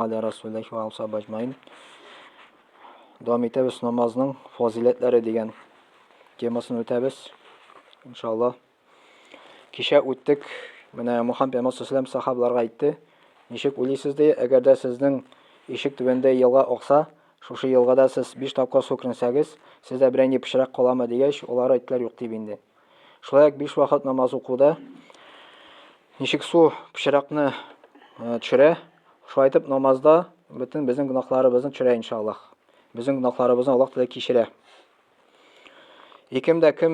ala Rasulillohi va ashabi ajmain. Davom etamiz namozning fazilatlari degan temasini o'tamiz. Inshaalloh. Kecha o'tdik. Mana Muhammad Payg'ambar sollallohu alayhi vasallam sahobalarga aytdi. Nishik o'ylaysiz de, agarda sizning eshik tubanda yilga oqsa, shu yilgada siz 5 topqa so'krinsangiz, sizda birinchi pishroq qolami degach, ular aytdilar yo'q deb endi. Shulay 5 vaqt namoz o'qida nishik suv pishroqni tushira, shu aytib namozda butun bizning gunohlarimizni tushira inshaalloh. Bizning gunohlarimizni Alloh taolo kechira. Kimda kim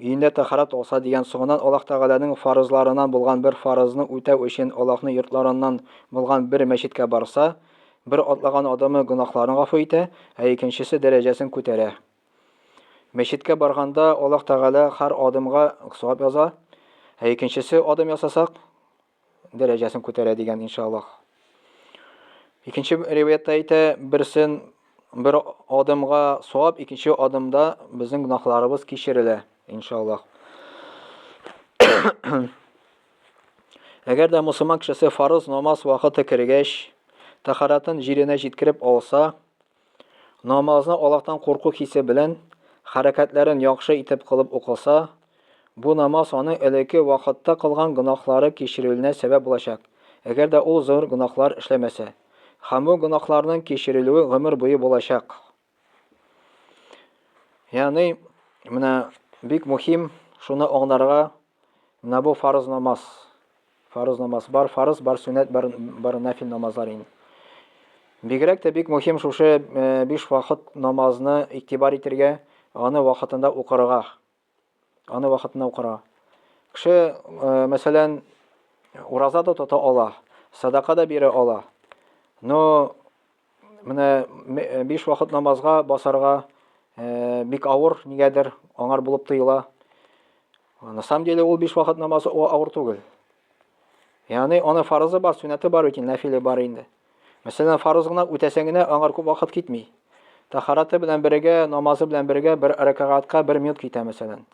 uyinda tahorat olsa degan so'ngdan Alloh taolaning farzlaridan bo'lgan bir farzni o'ta o'shin Allohning yurtlaridan bo'lgan bir masjidga borsa, bir otlagan odamning gunohlarini g'afo etadi, ikkinchisi darajasini ko'tara. Masjidga borganda Alloh taolo har odamga hisob yozadi. Ikkinchisi odam yasasak darajasini ko'taradi degan inshaalloh. Ikkinchi rivoyatda aytadi, bir odamga savob, ikkinchi odamda bizning gunohlarimiz kechiriladi inshaalloh. Agarda musulmon kishisi farz namoz vaqti kirgach, tahoratdan jirina yetkirib olsa, namozni Allohdan qo'rquv hissi bilan harakatlarini yaxshi etib qilib o'qilsa, bu namoz uning ilki vaqtda qilgan gunohlari kechirilishine sabab bo'lacak. Agarda u zo'r gunohlar ishlamasa, ham bu gunohlarning kechiriluvi umr bo'yi bo'lacak. Ya'ni mana bek muhim shuni o'nglarga mana bu farz namoz. Farz namoz bar farz, bar sunnat, bar nafil namozlar endi. Bigrak da bek muhim shu 5 vaqt namozni e'tibor etirga, uni vaqtida o'qirga. Uni vaqtida o'qira. Kishi masalan urazada tota ola, sadaqada bera ola. No mana 5 vaqt namozga bosarga bek avur negadir аңар булып тоела. На самом деле ул 5 вакыт намазы авыр түгел. Ягъни аны фарызы бар, суннаты бар икән, нафиле бар инде. Мәсәлән, фарыз гына үтәсәң генә аңар күп вакыт китми. Тахараты белән бергә, намазы белән бергә бер рәкъатка 1 минут китә мәсәлән.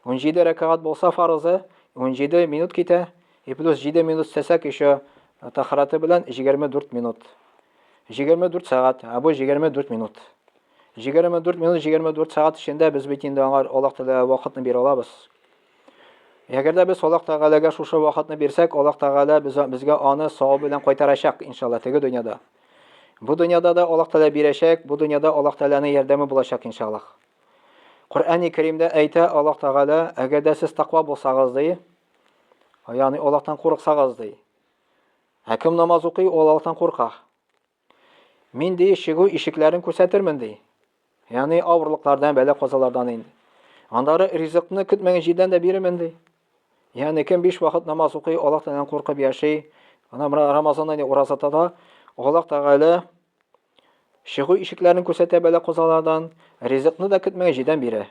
17 рәкъат булса фарызы 17 минут китә. Плюс 7 минут сәсәк еще тахараты белән 24 минут. 24 сәгать, бу 24 минут. 24 minut 24 saat içində biz bit indi Allah Taala vaqtını bera alabız. Əgərdə biz Allah Taalaga şu vaqtını bersək, Allah Taala bizə onu savab bilan qaytaracaq inşallah təgi dünyada. Bu dünyada da Allah Taala berəcək, bu dünyada Allah Taala'nın yardımı bulacaq inşallah. Qur'an-ı Kerimdə aytə Allah Taala, əgərdə siz taqva bolsağız deyə, yəni Allahdan qorxsağız deyə. Kim namaz oxuy, Allahdan qorxaq. Min deyə şiğu işiklərini göstərmirəm deyə. Yani avırlıklardan, belə qazalardan indi. Onlara rizqni kütməgən yerdən də birimin deyil. Yani kim 5 vaqt namaz oxuy, Allahdan qorxub yaşay, ana Ramazanda urazada da Allah Taala şiğu işiklərini göstərə belə qazalardan rizqni də kütməgən yerdən biri.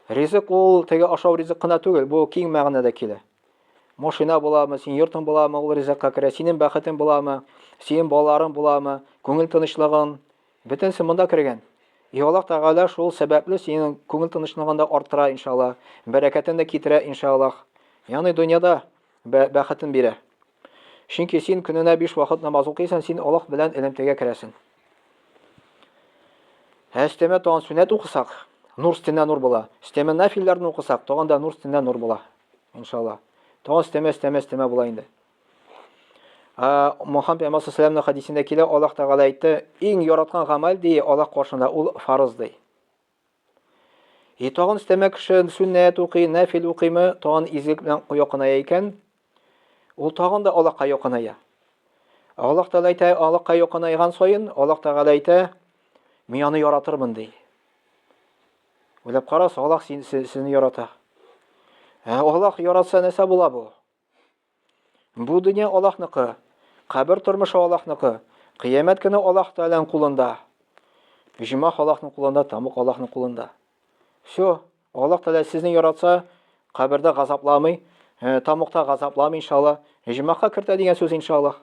Rizq ol təgə aşağı rizqına түгел, bu keng məğnədə kilə. Maşina bulamı, senin yurtun bulamı, ol rizqqa kirə, senin bəxtin bulamı, senin balaların bulamı, көңіл тынычлыгын, бүтәнсе монда кергән. Allah Taala şol səbəbli senin көңіл тынычлыгын да арттыра иншалlah, бәрәкәтен дә китерә иншалlah. Yani dünyada bəxtin bирә. Чөнки син көненә 5 вакыт намаз укыйсан, син Аллаһ белән элемтәгә керәсең. Әстәмә тагын сүннәт укысак, нур өстенә нур була. Әстәмә нафилләрне укысак, тагын да нур өстенә нур була. Иншалlah. Тагын әстәмә була инде. Muhammed Peygamber sallallahu hadisinde kile Allah Teala aytты, "Иң яраткан гамәл ди Аллаһ каршында ул фарыз ди." Тагын истәмәк өчен сүннәт укый, нафил укыймы, тагын изгек белән якыная икән, ул тагын да Аллаһка якыная. Аллаһ Теала әйтә, Аллаһка якынаygан саен, Аллаһ Теала әйтә, "Мин аны яратырмын" ди. Уйлап караса, Аллаһ сине ярата. Аллаһ яратса нәрсә була бу? Бу дөнья Аллаһныкы. Кабер тормышы Аллаһныкы, кыямәт көне Аллаһ Тааланың кулында. Җимах Аллаһның кулында, тамук Аллаһның кулында. Всё, Аллаһ Таала сезне яратса, кабердә газапламый, тамукта газапламый иншалlah. Җимахка кертә дигән сүз иншалlah.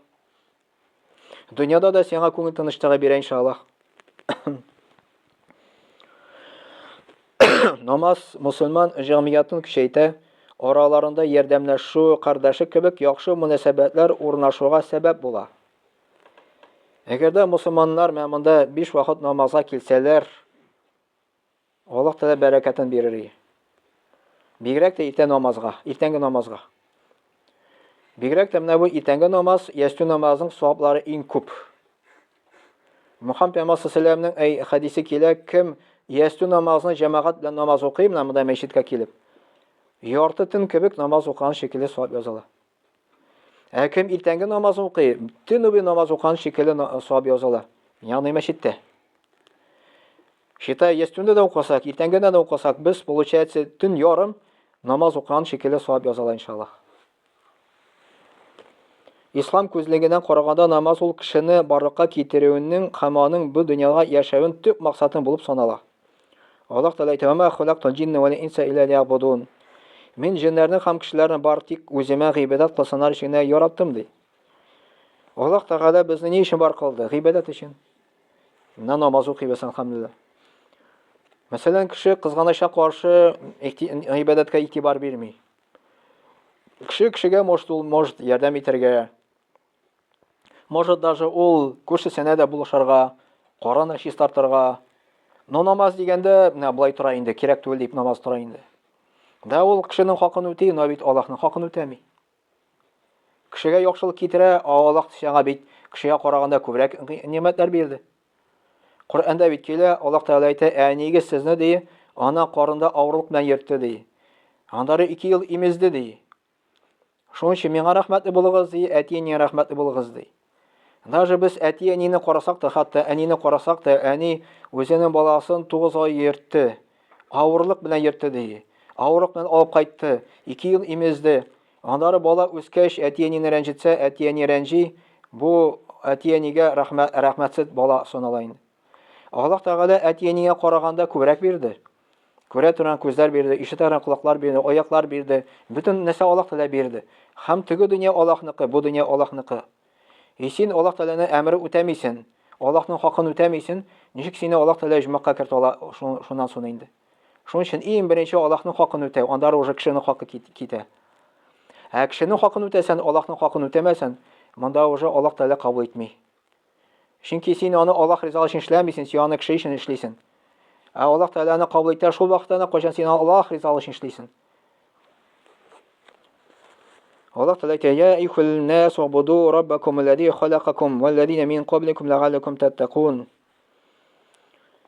Дөньяда да сиңа күңел тынычлыгы бирә иншалlah. Намаз мусульман җәмгыятен күчәйтә. Aralarında yardımlaşu, kardeşlik kebek yaxşı münasebetler urnaşuğa sebep bula. Әгәр дә мөселманнар монда 5 вакыт намазга килсәләр, Аллаһ Тәгалә бәрәкәтен бирер. Бигрәк тә иртәнге намазга. Бигрәк тә менә бу иртәнге намаз, ястү намазның саваплары иң күп. Мөхәммәд Пәйгамбәр саллаллаһу алейһи ва хадисе килә, кем ястү намазны җәмәгать белән намаз укый, монда мәчеткә килеп, ярты төн кебек намаз укыган шикелле савап языла. Ә кем иртәнге намаз укый, төн буе намаз укыган шикелле савап языла. Ягъни мәчеттә. Шитай ястүндә дә укысак, иртәнгә дә укысак, без получается төн ярым намаз укыган шикелле савап языла иншаллах. Ислам күзлегеннән караганда намаз ул кешене барлыкка китерүенең һәм аның бу дөньяга яшәвен төп максатын булып санала. Аллаһ Тәгалә әйтә: "Ма халактул җинна вал инса илля лиябудун." Мин җиннәрне һәм кешеләрне бар тик үземә гыйбадат кылсыннар өчен яраттым ди. Аллаһ Тәгалә безне ни өчен бар кылды? Гыйбадат өчен. Менә намаз укыйбыз, алхамдулилlah. Мәсәлән, кеше кызганычка каршы гыйбадатка игътибар бирми. Кешегә может ярдәм итәргә. Может даже ул күршесенә дә булышырга, караны чист тартырга. Но намаз дигәндә, менә булай тора инде, кирәк түгел дип намаз тора инде. Да ул кешенең хакын үти, но бит Аллаһның хакын үтәми. Кешегә яхшылык китерә, Аллаһ сиңа бит кешегә караганда күбрәк нимәтләр бирде. Коръәндә бит килә, Аллаһ Тәгалә әйтә: "Әнигез сезне ди, ана карында авырлык белән йөртте ди. Андары 2 ел имезде ди. Шуның өчен миңа рәхмәтле булыгыз ди, әти-әнигә рәхмәтле булыгыз ди." Даже без әти-әнине карасак та, хәтта әнине карасак та, әни үзенең баласын 9 ай йөртте. Авырлык белән йөртте ди. Авырлык белән алып кайтты. 2 ел имезде. Андары бала үскәч әти-әнине рәнҗетсә, әти-әни рәнҗи, бу әти-әнигә рәхмәтсез бала санала инде. Аллаһ Тәгалә әти-әнигә караганда күбрәк бирде. Күрә торган күзләр бирде, ишетә торган кулаклар бирде, аяклар бирде. Бүтән нәрсә Аллаһ Тәгалә бирде. Һәм теге дөнья Аллаһныкы, бу дөнья Аллаһныкы. Син Аллаһ Тәгаләнең әмре үтәмисең, Аллаһның хакын үтәмисең, ничек сине Аллаһ Тәгалә җәмәгатькә кертә ала шуннан соң инде. Шуның өчен иң беренче Аллаһның хакын үтә, андары уже кешенең хакы китә. Ә кешенең хакын үтәсәң, Аллаһның хакын үтәмәсәң, монда уже Аллаһ Тәгалә кабул итми. Чөнки син аны Аллаһ ризалыгы өчен эшләмисең, син аны кеше өчен эшлисең. Ә Аллаһ Тәгаләне кабул итә шул вакытта, кайчан син Аллаһ ризалыгы өчен эшлисең. Аллаһ Тәгалә әйтә: "Я айюхал нас убуду раббакум аллади халакакум валладина мин qablikum лагаллакум таттакун."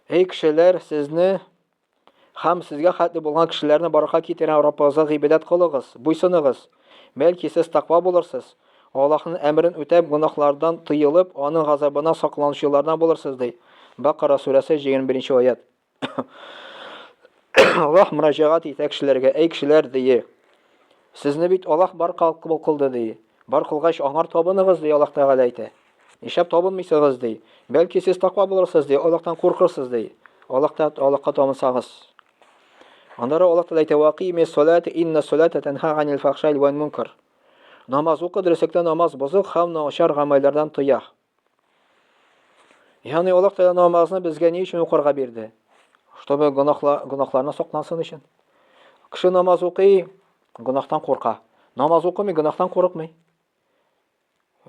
Эй кешеләр, сезне һәм сезгә хәтле булган кешеләрне барга китерә Раббыгызга гыйбадат кылыгыз, буйсыныгыз. Бәлки сез тақва булырсыз. Аллаһның әмрен үтәп, гынаһлардан тыелып, аның газабына сакланучылардан булырсыз ди. Бакара сурәсе 21-нче аят. Аллаһ мөрәҗәгать итә кешеләргә: "Эй кешеләр," ди. Сезне бит Аллаһ бар кабул кылды ди. Бар кылгач аңар табыныгыз ди, Аллаһ Тәгалә әйтә. Ишәп табынмыйсыгыз ди. Бәлки сез тақва булырсыз ди, Аллаһтан куркырсыз ди. Аллаһка табынсагыз. Андары Аллаһ Тәгалә әйтә: "Вақимис салата инна салата танха анил фахшай вал мункар." Намаз укы, дөреслектә намаз бозык һәм начар гамәлләрдән тыя. Ягъни Аллаһ Тәгалә намазны безгә ни өчен укырга бирде? Чтобы гынаһларны саклансын өчен. Кеше намаз укый, гынаһтан курка. Намаз укымый, гынаһтан курыкмый.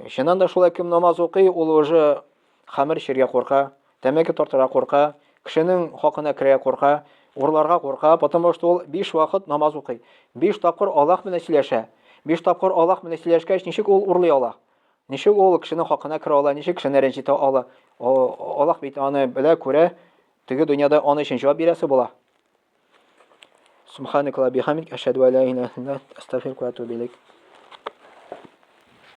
Шуннан да шулай кем намаз укый, ул уже хәмер эчәргә курка, тәмәке тартырга курка, кешенең хакына керергә курка, урларга курка, потому что ул 5 вакыт намаз укый. 5 тапкыр Аллаһ белән сөйләшә. 5 тапкыр Аллаһ белән сөйләшкәч, ничек ул урлый ала? Ничек ул кешенең хакына керә ала? Ничек кешене рәнҗетә ала? Аллаһ бит аны белә, күрә, теге дөньяда аны өчен җавап бирәсе була. Субханакалла бихамдик, ашһаду ан ла илаха илля анта, астагфирука ва атубу илейк.